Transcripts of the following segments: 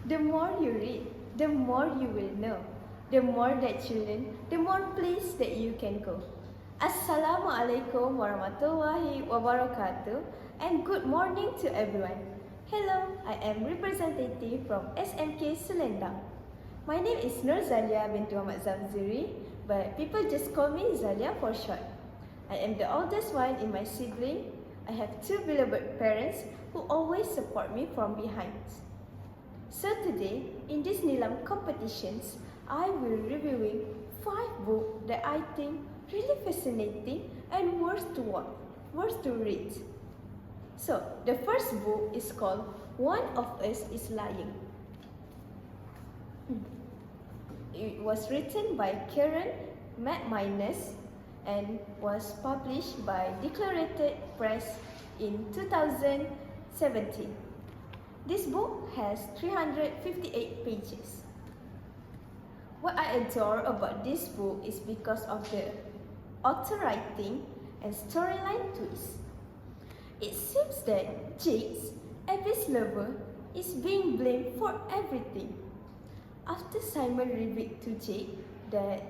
The more you read, the more you will know. The more that you learn, the more place that you can go. Assalamualaikum warahmatullahi wabarakatuh and good morning to everyone. Hello, I am representative from SMK Selendang. My name is Nur Zalia binti Muhammad Zamziri, but people just call me Zalia for short. I am the oldest one in my sibling. I have two beloved parents who always support me from behind. So today, in this Nilam competitions, I will reviewing 5 books that I think really fascinating and worth to read. So, the first book is called One of Us is Lying. It was written by Karen McManus and was published by Declarated Press in 2017. This book has 358 pages. What I adore about this book is because of the author writing and storyline twist. It seems that Jake's Abby's lover is being blamed for everything. After Simon revealed to Jake that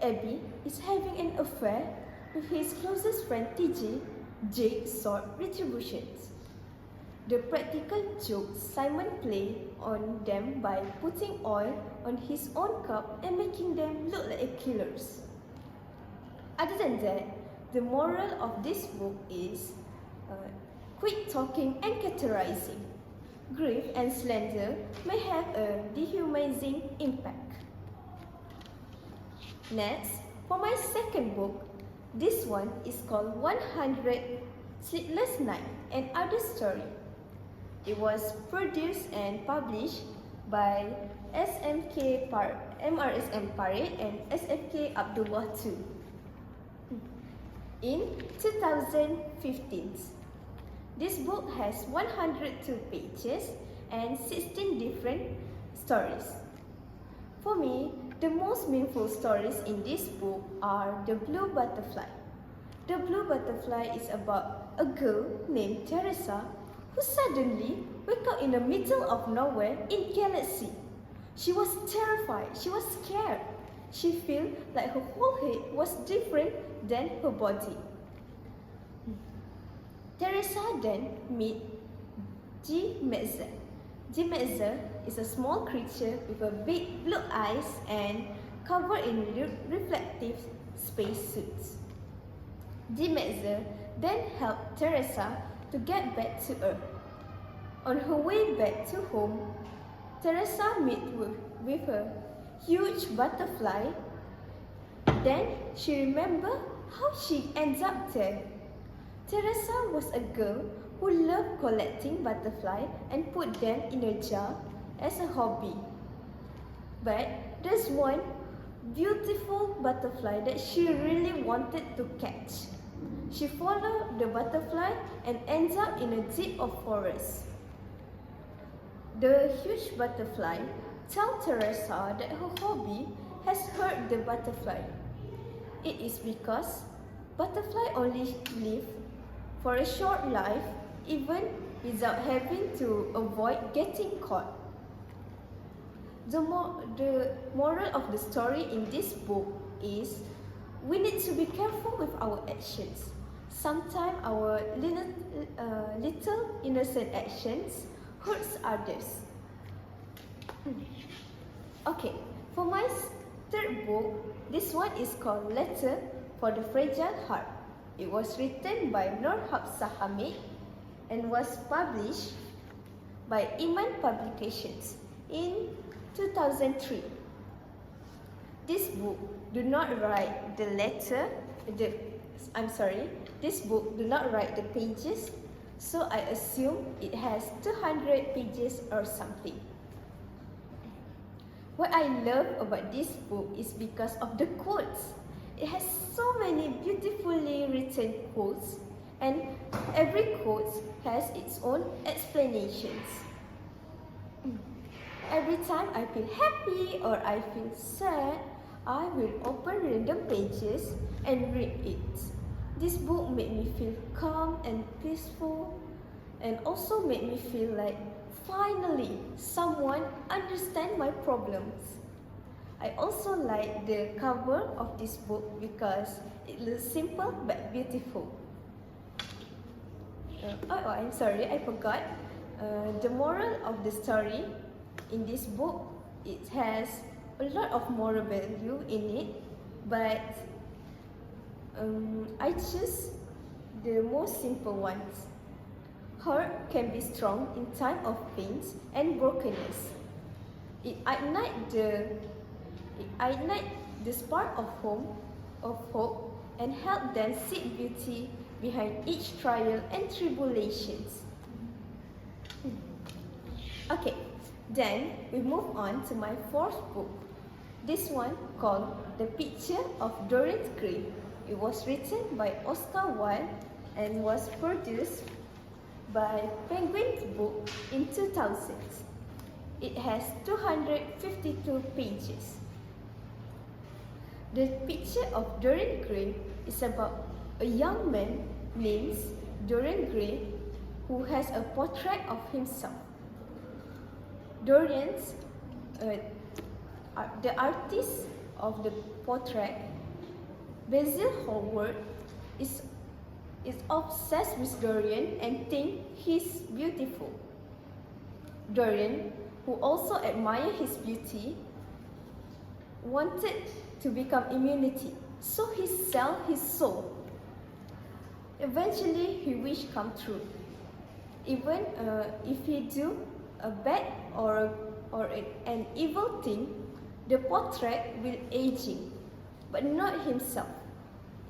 Abby is having an affair with his closest friend TJ, Jake sought retributions. The practical jokes Simon played on them by putting oil on his own cup and making them look like killers. Other than that, the moral of this book is quit talking and categorizing. Grief and slander may have a dehumanizing impact. Next, for my second book, this one is called 100 Sleepless Nights and Other Stories. It was produced and published by MRSM Parit and SFK Abdullah II in 2015. This book has 102 pages and 16 different stories. For me, the most meaningful stories in this book are The Blue Butterfly. The Blue Butterfly is about a girl named Teresa who suddenly woke up in the middle of nowhere in galaxy. She was terrified, she was scared. She felt like her whole head was different than her body. Teresa then meets G-Metzer. G-Metzer is a small creature with a big blue eyes and covered in reflective spacesuits. G-Metzer then helped Teresa to get back to Earth. On her way back to home, Teresa meets with a huge butterfly. Then she remembers how she ends up there. Teresa was a girl who loved collecting butterflies and put them in a jar as a hobby. But there's one beautiful butterfly that she really wanted to catch. She followed the butterfly and ends up in a deep of forest. The huge butterfly tells Teresa that her hobby has hurt the butterfly. It is because butterfly only live for a short life, even without having to avoid getting caught. The moral of the story in this book is we need to be careful with our actions. Sometimes our little innocent actions hurts others. Okay, for my third book, this one is called Letter for the Fragile Heart. It was written by Nur Hafsah Hamid and was published by Iman Publications in 2003. This book do not write the pages, so I assume it has 200 pages or something. What I love about this book is because of the quotes. It has so many beautifully written quotes, and every quote has its own explanations. Every time I feel happy or I feel sad, I will open random pages and read it. This book made me feel calm and peaceful, and also made me feel like finally, someone understands my problems. I also like the cover of this book because it looks simple but beautiful. I'm sorry, I forgot. The moral of the story in this book, it has a lot of moral value in it, but I choose the most simple ones. Heart can be strong in time of pains and brokenness. It ignites the spark of hope, and help them see beauty behind each trial and tribulations. Okay, then we move on to my fourth book. This one called The Picture of Dorian Gray. It was written by Oscar Wilde and was produced by Penguin Book in 2000. It has 252 pages. The Picture of Dorian Gray is about a young man named Dorian Gray who has a portrait of himself. Dorian's, the artist of the portrait, Basil Hallward, is obsessed with Dorian and thinks he's beautiful. Dorian, who also admired his beauty, wanted to become immunity, so he sold his soul. Eventually, his wish come true. Even if he do a bad or an evil thing, the portrait will aging, but not himself.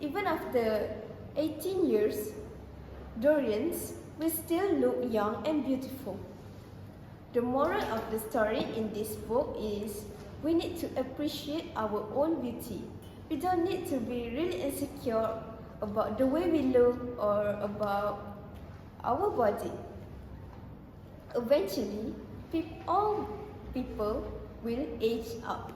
Even after 18 years, Dorians will still look young and beautiful. The moral of the story in this book is we need to appreciate our own beauty. We don't need to be really insecure about the way we look or about our body. Eventually, all people will age up.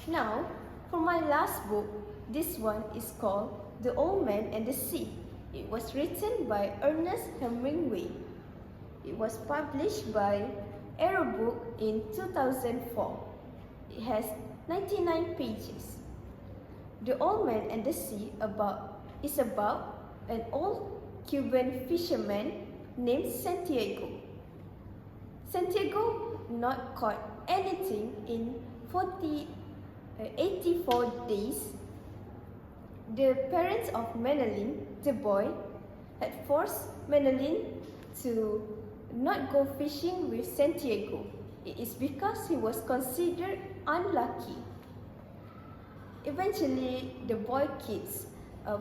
Now, for my last book, this one is called The Old Man and the Sea. It was written by Ernest Hemingway. It was published by Arrow Book in 2004. It has 99 pages. The Old Man and the Sea is about an old Cuban fisherman named Santiago. Santiago not caught anything in 84 days. The parents of Menelin, the boy, had forced Menelin to not go fishing with Santiago. It is because he was considered unlucky. Eventually, the boy keeps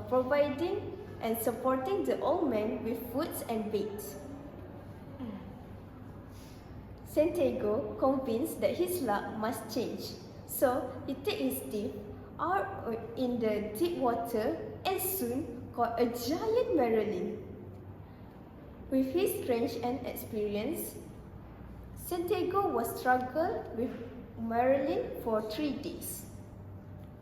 providing and supporting the old man with foods and baits. Santiago, convinced that his luck must change, so he takes his dip out in the deep water and soon caught a giant marlin. With his strength and experience, Santiago was struggled with marlin for 3 days.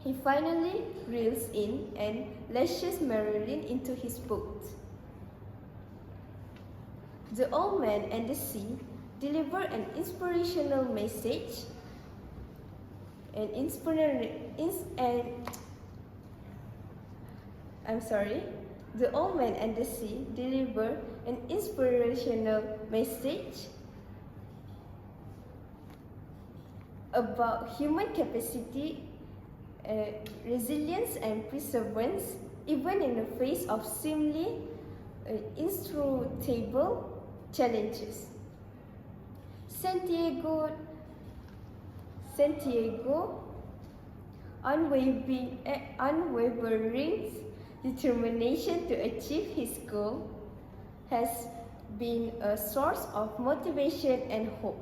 He finally reels in and lashes marlin into his boat. The Old Man and the Sea deliver an inspirational message. The Old Man and the Sea deliver an inspirational message about human capacity, resilience and perseverance, even in the face of seemingly insurmountable challenges. Santiago unwavering determination to achieve his goal has been a source of motivation and hope.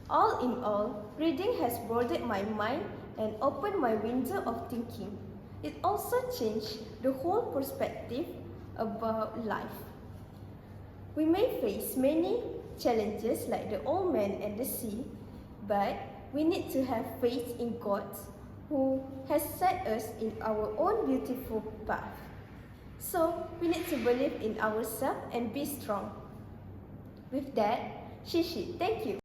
All in all, reading has broadened my mind and opened my window of thinking. It also changed the whole perspective about life. We may face many challenges like the Old Man and the Sea, but we need to have faith in God who has set us in our own beautiful path. So we need to believe in ourselves and be strong. With that, Shishi, thank you.